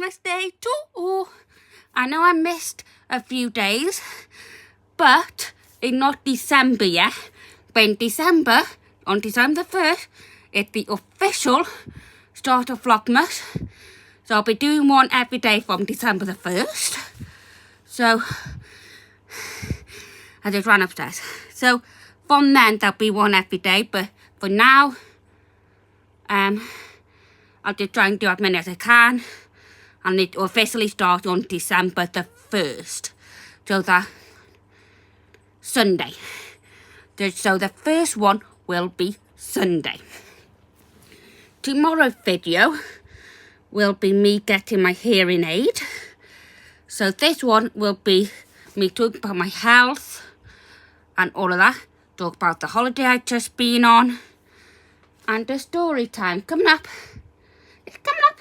Vlogmass Day 2. I know I missed a few days, but it's not December yet. But in December, on December 1st, it's the official start of Vlogmass. So I'll be doing one every day from December the 1st. So, I just ran upstairs. So, from then, there'll be one every day. But for now, I'll just try and do as many as I can. And it officially starts on December the 1st. So that Sunday. So the first one will be Sunday. Tomorrow's video will be me getting my hearing aid. So this one will be me talking about my health and all of that. Talk about the holiday I've just been on. And the story time coming up. It's coming up.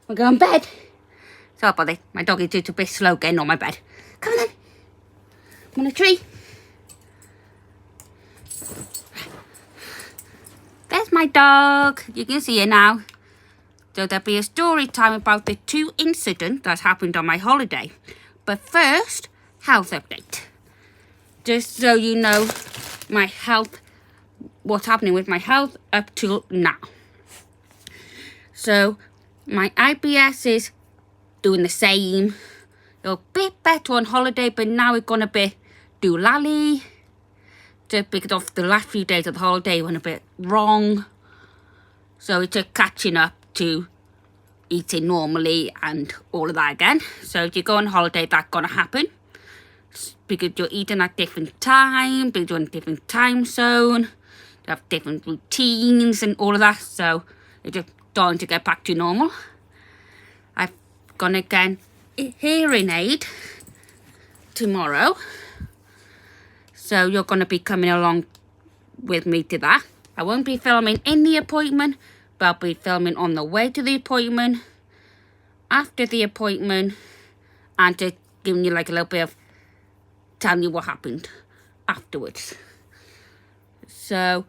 We're going to bed. Sorry about this. My dog is just a bit slow getting on my bed. Come on then. I'm on a tree. There's my dog. You can see her now. So there'll be a story time about the 2 incidents that happened on my holiday. But first, health update. Just so you know my health, what's happening with my health up till now. So my IBS is doing the same. A bit better on holiday, but now we're going to be doolally. Just because of the last few days of the holiday went a bit wrong. So it's just catching up to eating normally and all of that again. So if you go on holiday, that's going to happen. Because you're eating at different time, because you're in a different time zone. You have different routines and all of that. So it's just starting to get back to normal. I've gonna get a hearing aid tomorrow. So you're going to be coming along with me to that. I won't be filming in the appointment, but I'll be filming on the way to the appointment, after the appointment, and just giving you like a little bit of telling you what happened afterwards. So,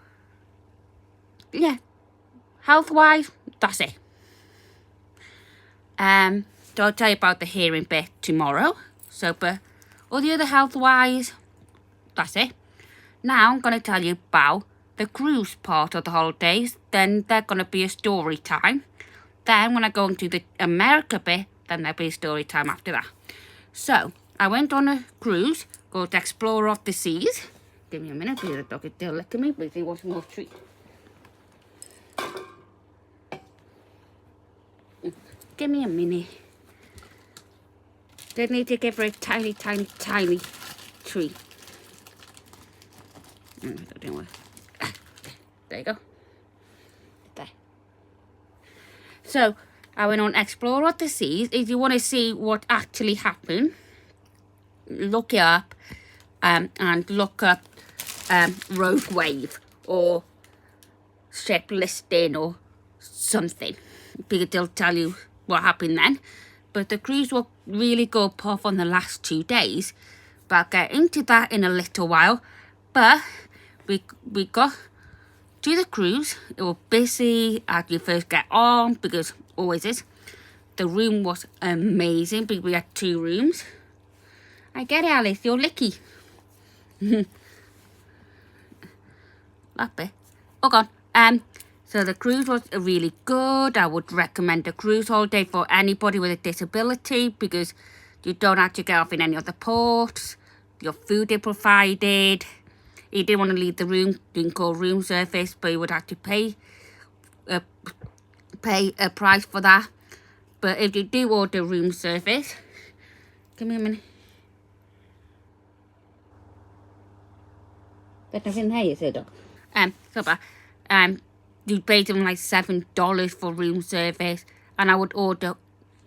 yeah, health-wise, that's it. So I'll tell you about the hearing bit tomorrow. So, but all the other health-wise, that's it. Now I'm going to tell you about the cruise part of the holidays. Then there's going to be a story time. Then when I go into the America bit, then there'll be a story time after that. So I went on a cruise called Explorer of the Seas. Give me a minute, the dog is still licking me, but he wants more treat. Give me a minute. Just need to give her a tiny, tiny, tiny treat. That didn't work. There you go. There. So, I went on Explorer of the Seas. If you want to see what actually happened, look it up and look up Rogue Wave or ship listing or something, because they'll tell you what happened then. But the cruise will really go off on the last 2 days. But I'll get into that in a little while. But we got to the cruise. It was busy as you first get on, because always is. The room was amazing because we had 2 rooms. I get it, Alice, you're licky. That bit. Oh God. So the cruise was really good. I would recommend a cruise holiday for anybody with a disability, because you don't have to get off in any other ports. Your food is provided. He didn't want to leave the room, didn't call room service, but you would have to pay a price for that. But if you do order room service, give me a minute. There's nothing here, you say, dog. You pay them like $7 for room service, and I would order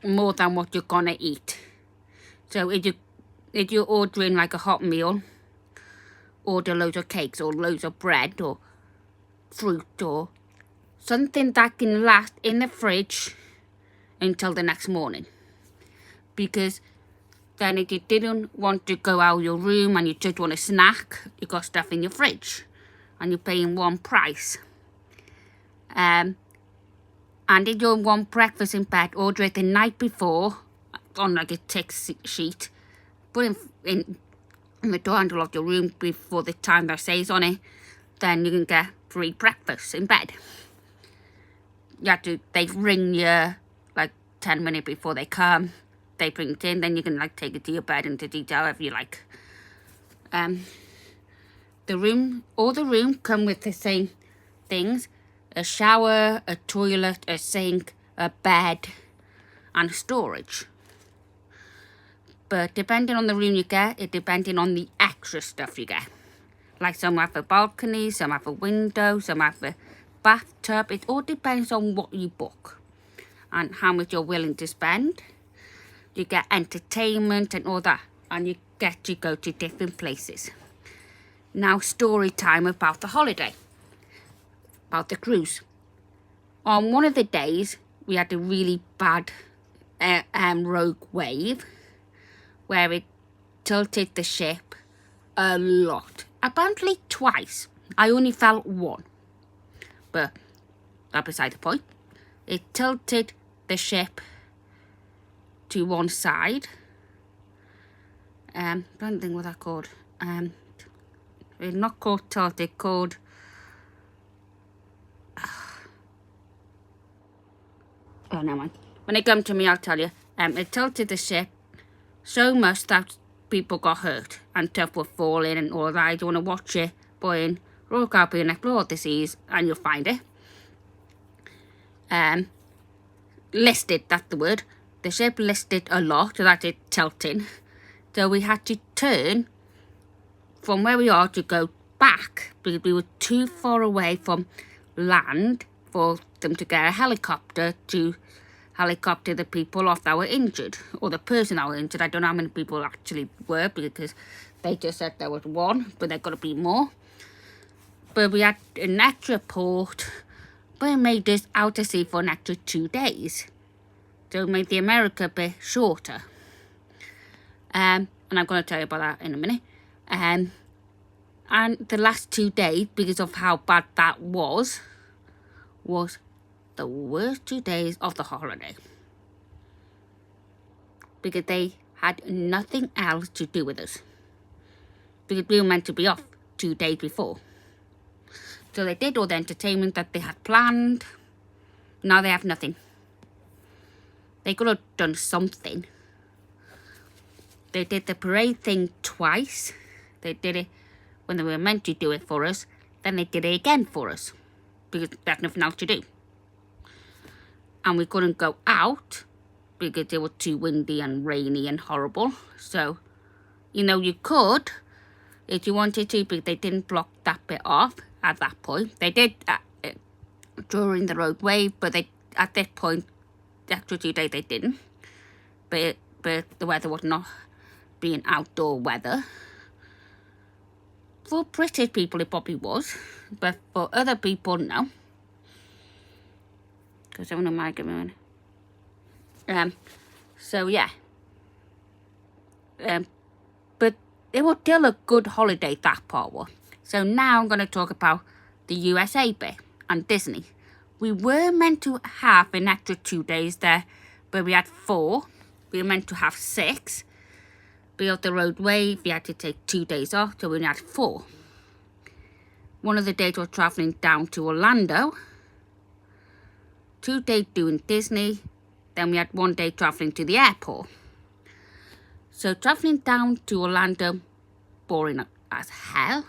more than what you're gonna eat. So if you're ordering like a hot meal, order loads of cakes or loads of bread or fruit or something that can last in the fridge until the next morning. Because then if you didn't want to go out of your room and you just want a snack, you got stuff in your fridge and you're paying one price. And if you want breakfast in bed, order it the night before on like a text sheet. Put it in the door handle of your room before the time that says on it. Then you can get free breakfast in bed. You have to, they ring you like 10 minutes before they come. They bring it in, then you can like take it to your bed and to detail however you like. The room come with the same things: a shower, a toilet, a sink, a bed, and storage. But depending on the room you get, it depending on the extra stuff you get. Like some have a balcony, some have a window, some have a bathtub. It all depends on what you book and how much you're willing to spend. You get entertainment and all that, and you get to go to different places. Now, story time about the holiday, about the cruise. On one of the days, we had a really bad rogue wave where it tilted the ship a lot. Apparently twice. I only felt one. But that beside the point. It tilted the ship to one side. I don't think what that called. It's not called tilt, it's called oh, never mind. When it comes to me, I'll tell you. It tilted the ship so much that people got hurt and stuff were falling and all that. If you want to watch it, put in Royal Caribbean Explore the Seas and you'll find it. Listed, that's the word. The ship listed a lot, so that it tilting. So we had to turn from where we are to go back because we were too far away from land for them to get a helicopter to helicopter the people off that were injured, or the person that were injured. I don't know how many people actually were because they just said there was one, but there got to be more. But we had an extra port, but it made us out to sea for an extra 2 days. So it made the America bit shorter. And I'm going to tell you about that in a minute. And the last 2 days, because of how bad that was the worst 2 days of the holiday. Because they had nothing else to do with us. Because we were meant to be off 2 days before. So they did all the entertainment that they had planned. Now they have nothing. They could have done something. They did the parade thing twice. They did it when they were meant to do it for us. Then they did it again for us. Because they had nothing else to do. And we couldn't go out because it was too windy and rainy and horrible. So, you could if you wanted to, but they didn't block that bit off at that point. They did during the road wave, but they at that point, the extra 2 days they didn't. But the weather was not being outdoor weather. For British people, it probably was, but for other people, no. Because I want to make it. So yeah. But it was still a good holiday, that part was. So now I'm going to talk about the USA bit and Disney. We were meant to have an extra 2 days there, but we had 4. We were meant to have 6. But of the road wave, we had to take 2 days off, so we only had 4. One of the days was travelling down to Orlando. 2 days doing Disney. Then we had 1 day travelling to the airport. So travelling down to Orlando, boring as hell.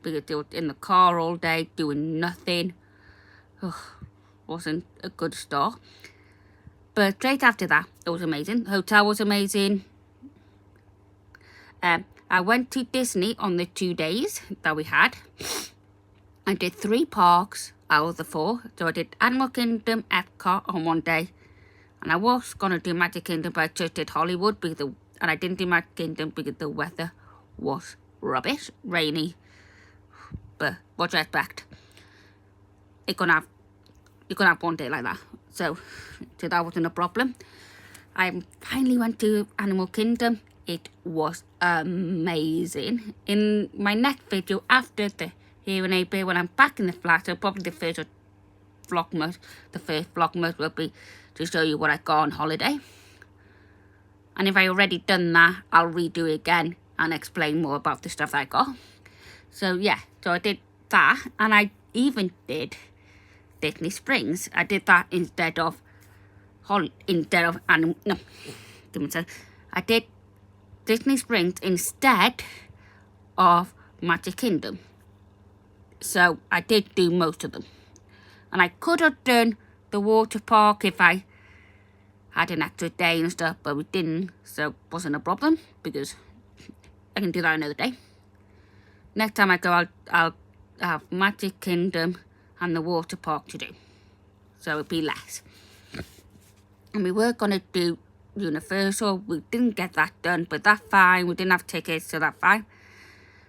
Because they were in the car all day doing nothing. Wasn't a good start. But straight after that, it was amazing. The hotel was amazing. I went to Disney on the 2 days that we had. I did 3 parks out of the 4. So I did Animal Kingdom, Epcot on 1 day. And I was going to do Magic Kingdom, but I just did Hollywood. And I didn't do Magic Kingdom because the weather was rubbish, rainy. But what do you expect? You can have 1 day like that. So that wasn't a problem. I finally went to Animal Kingdom. It was amazing. In my next video after the Here and A bit, when I'm back in the flat, so probably the first or Vlogmas, the first Vlogmas will be to show you what I got on holiday. And if I already done that, I'll redo it again and explain more about the stuff I got. So yeah, so I did that, and I even did Disney Springs. I did that instead of I did Disney Springs instead of Magic Kingdom. So I did do most of them. And I could have done the water park if I had an extra day and stuff, but we didn't, so it wasn't a problem because I can do that another day. Next time I go, I'll have Magic Kingdom and the water park to do, so it'll be less. And we were going to do Universal. We didn't get that done, but that's fine. We didn't have tickets, so that's fine.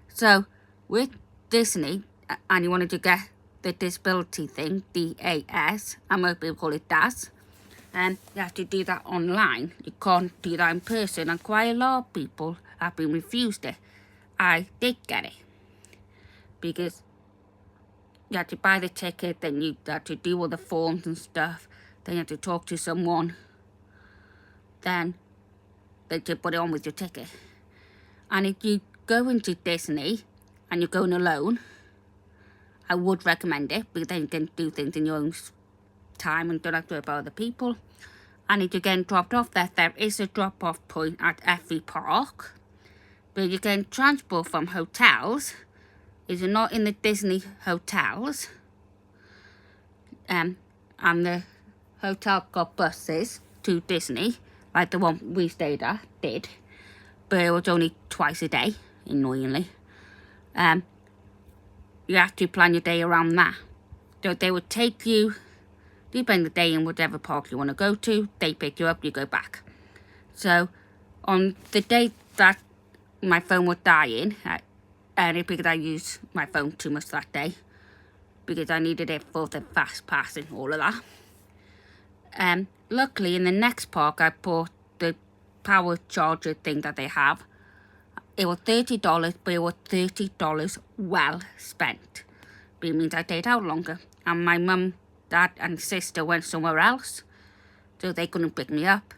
So with Disney, and you wanted to get the disability thing, DAS, and most people call it DAS, and you have to do that online. You can't do that in person, and quite a lot of people have been refused it. I did get it because you had to buy the ticket, then you had to do all the forms and stuff, then you had to talk to someone, then they just put it on with your ticket. And if you go into Disney and you're going alone, I would recommend it because then you can do things in your own time and don't have to worry about other people. And if you're getting dropped off there is a drop-off point at every park. But you can transport from hotels. If you're not in the Disney hotels, and the hotel got buses to Disney, like the one we stayed at did, but it was only twice a day, annoyingly. You have to plan your day around that. So they would take you, you spend the day in whatever park you want to go to, they pick you up, you go back. So on the day that my phone was dying, because I used my phone too much that day, because I needed it for the fast pass and all of that. Luckily, in the next park, I bought the power charger thing that they have. It was $30, but it was $30 well spent. But it means I stayed out longer. And my mum, dad, and sister went somewhere else, so they couldn't pick me up.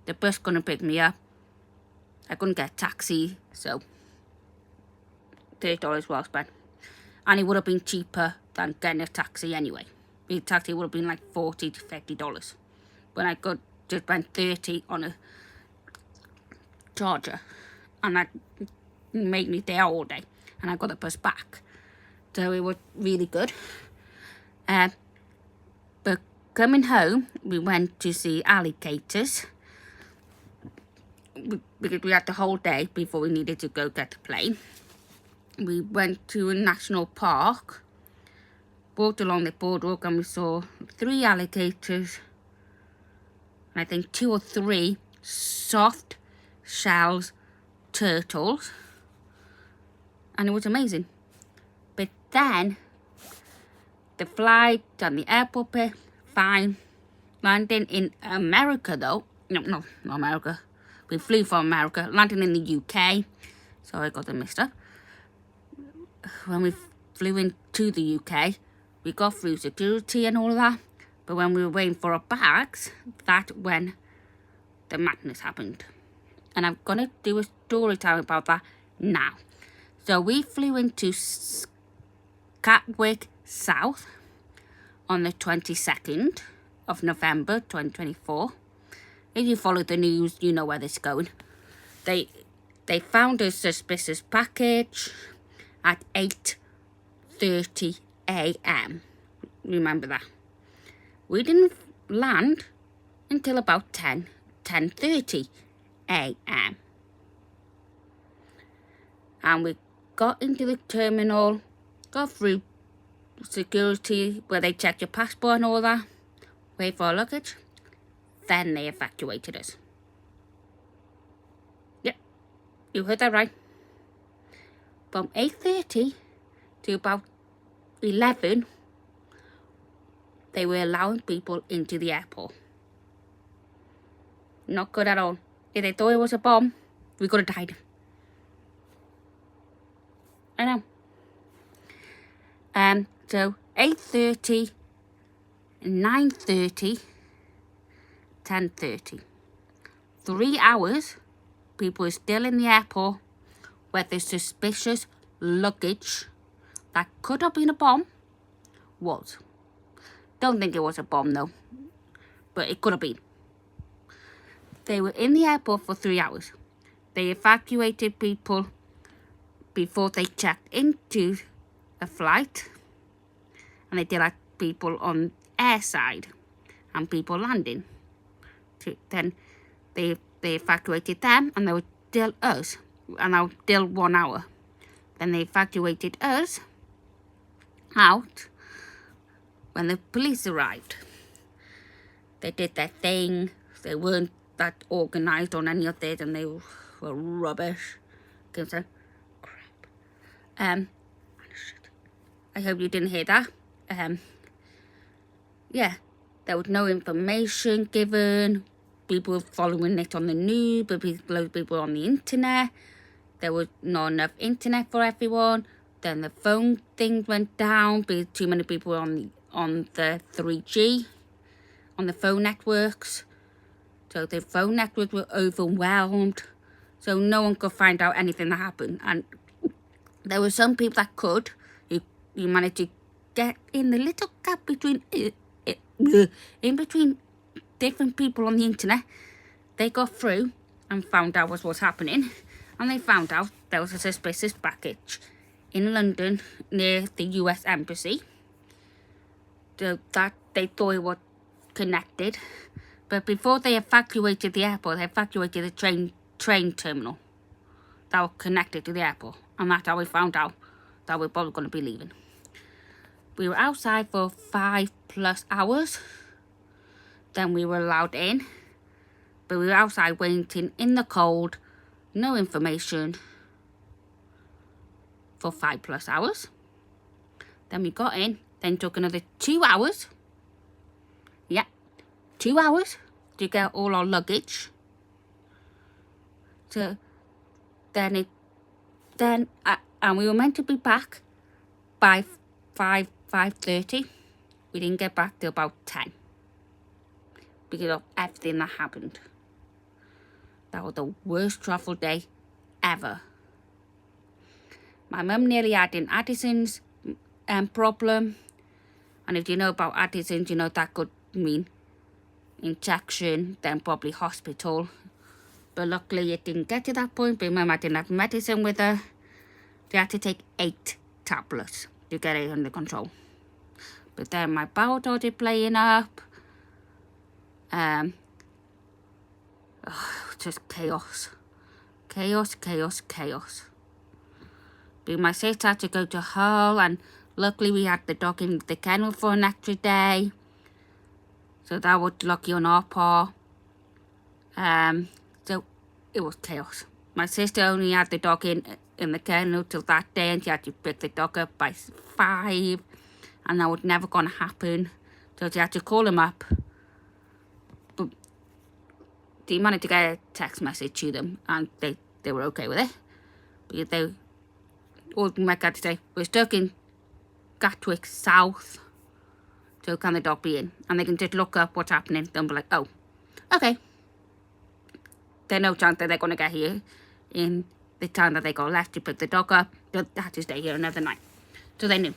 The bus couldn't pick me up. I couldn't get a taxi, so $30 well spent. And it would have been cheaper than getting a taxi anyway. The taxi would have been like $40 to $50. When I could just spend $30 on a charger. And that made me there all day. And I got the bus back. So it was really good. But coming home, we went to see alligators. Because we had the whole day before we needed to go get the plane. We went to a national park, walked along the boardwalk, and we saw 3 alligators, and I think 2 or 3 soft shells turtles, and it was amazing. But then the flight and the airport bit, fine. Landing in America though, no, not America. We flew from America, landing in the UK. Sorry, I got them mixed up. When we flew into the UK, we got through security and all of that. But when we were waiting for our bags, that's when the madness happened. And I'm going to do a story time about that now. So we flew into Gatwick South on the 22nd of November 2024. If you follow the news, you know where this is going. They found a suspicious package at 8:30 a.m. Remember that. We didn't land until about 10:30 a.m. And we got into the terminal, got through security where they check your passport and all that, wait for our luggage, then they evacuated us. Yep, you heard that right. From 8:30 to about 11, they were allowing people into the airport. Not good at all. If they thought it was a bomb, we could have died. I know. So 8:30, 9:30, 10:30. 3 hours, people are still in the airport where the suspicious luggage that could have been a bomb was. Don't think it was a bomb though, but it could have been. They were in the airport for 3 hours. They evacuated people before they checked into a flight, and they did like people on airside and people landing. Then they evacuated them, and they were still us, and now still 1 hour. Then they evacuated us out when the police arrived. They did their thing. They weren't that organised on any of this, and they were rubbish. So, crap. I hope you didn't hear that. Yeah, there was no information given. People following it on the news, but loads of people on the internet. There was not enough internet for everyone. Then the phone thing went down because too many people were on the 3G, on the phone networks. So the phone networks were overwhelmed. So no one could find out anything that happened. And there were some people that could. You managed to get in the little gap between different people on the internet. They got through and found out what was happening, and they found out there was a suspicious package in London near the US Embassy. So that they thought it was connected, but before they evacuated the airport, they evacuated the train terminal that was connected to the airport, and that's how we found out that we're probably going to be leaving. We were outside for 5+ hours. Then we were allowed in. But we were outside waiting in the cold. No information. For 5+ hours. Then we got in. Then took another 2 hours. Yeah. 2 hours to get all our luggage. So and we were meant to be back by 5:30. We didn't get back till about 10 because of everything that happened. That was the worst travel day ever. My mum nearly had an Addison's problem, and if you know about Addison's, you know that could mean injection, then probably hospital. But luckily it didn't get to that point. But Mum didn't have medicine with her. She had to take 8 tablets to get it under control. But then my bowel started playing up. Just chaos. Chaos. But my sister had to go to Hull, and luckily we had the dog in the kennel for an extra day. So that was lucky on our part. So it was chaos. My sister only had the dog in the kennel till that day, and she had to pick the dog up by 5, and that was never going to happen. So she had to call him up. But she managed to get a text message to them, and they were okay with it. But all Meg had to say, we're stuck in Gatwick South, so can the dog be in? And they can just look up what's happening. They'll be like, oh, okay. There's no chance that they're going to get here in the time that they got left to pick the dog up. They'll have to stay here another night. So they knew.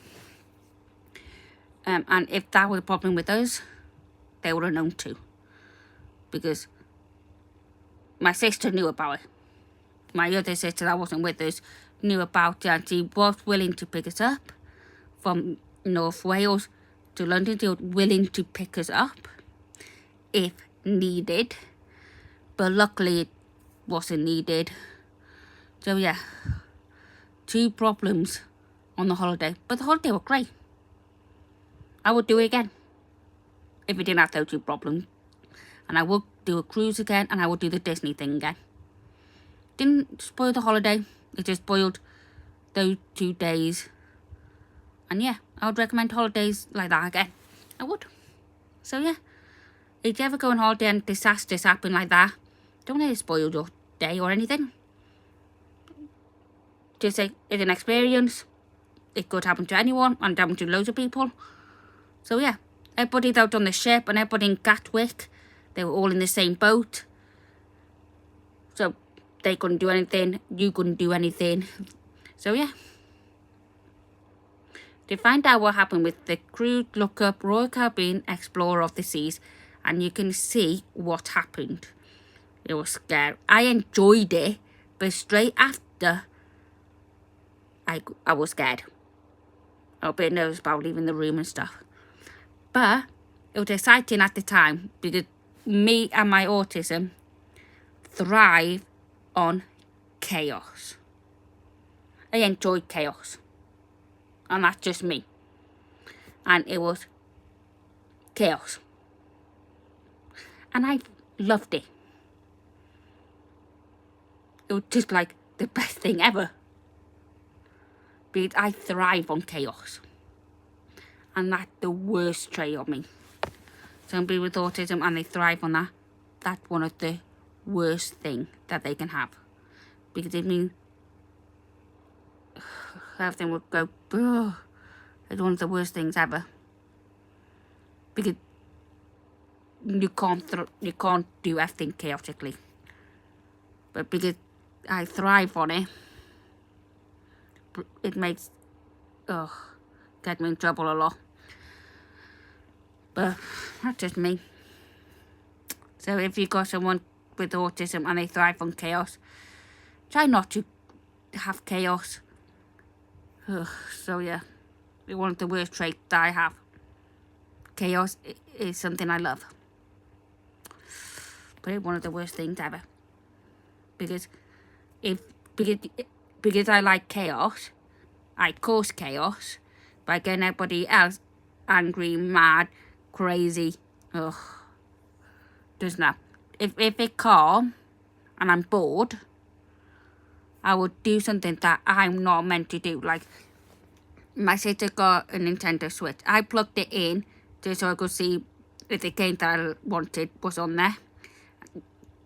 And if that was a problem with us, they would have known too. Because my sister knew about it. My other sister that wasn't with us knew about it, and she was willing to pick us up from North Wales to London. She was willing to pick us up if needed. But luckily it wasn't needed. So yeah, 2 problems on the holiday. But the holiday was great. I would do it again if we didn't have those 2 problems. And I would do a cruise again, and I would do the Disney thing again. Didn't spoil the holiday. It just spoiled those 2 days. And yeah, I would recommend holidays like that again. I would. So yeah, if you ever go on holiday and disasters happen like that, don't let it spoil your day or anything. Just say it's an experience. It could happen to anyone, and happen to loads of people. So yeah, everybody out on the ship and everybody in Gatwick, they were all in the same boat. So they couldn't do anything, you couldn't do anything. So yeah. To find out what happened with the crew, look up Royal Caribbean Explorer of the Seas and you can see what happened. It was scary. I enjoyed it, but straight after, I was scared. I was a bit nervous about leaving the room and stuff. But it was exciting at the time because me and my autism thrive on chaos. I enjoyed chaos. And that's just me. And it was chaos. And I loved it. It was just like the best thing ever. Because I thrive on chaos. And that's the worst trait of me. Somebody with autism and they thrive on that. That's one of the worst things that they can have. Because it means everything would go, it's one of the worst things ever. Because you can't do everything chaotically. But because I thrive on it, it makes, get me in trouble a lot. But that's just me. So if you've got someone with autism and they thrive on chaos, try not to have chaos. So yeah, it's one of the worst traits that I have. Chaos is something I love. But it's one of the worst things ever. Because I like chaos, I cause chaos by getting everybody else angry, mad, crazy. Doesn't that? If it's calm and I'm bored, I would do something that I'm not meant to do. Like, my sister got a Nintendo Switch. I plugged it in just so I could see if the game that I wanted was on there.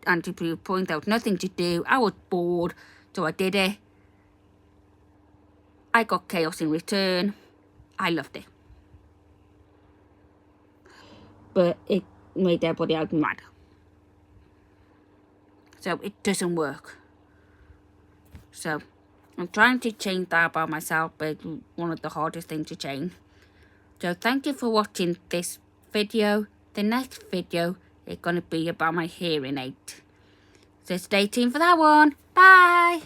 And to point out nothing to do. I was bored, so I did it. I got chaos in return. I loved it. But it made everybody else mad. So it doesn't work. So I'm trying to change that about myself, but it's one of the hardest things to change. So thank you for watching this video. The next video is going to be about my hearing aid. So stay tuned for that one. Bye!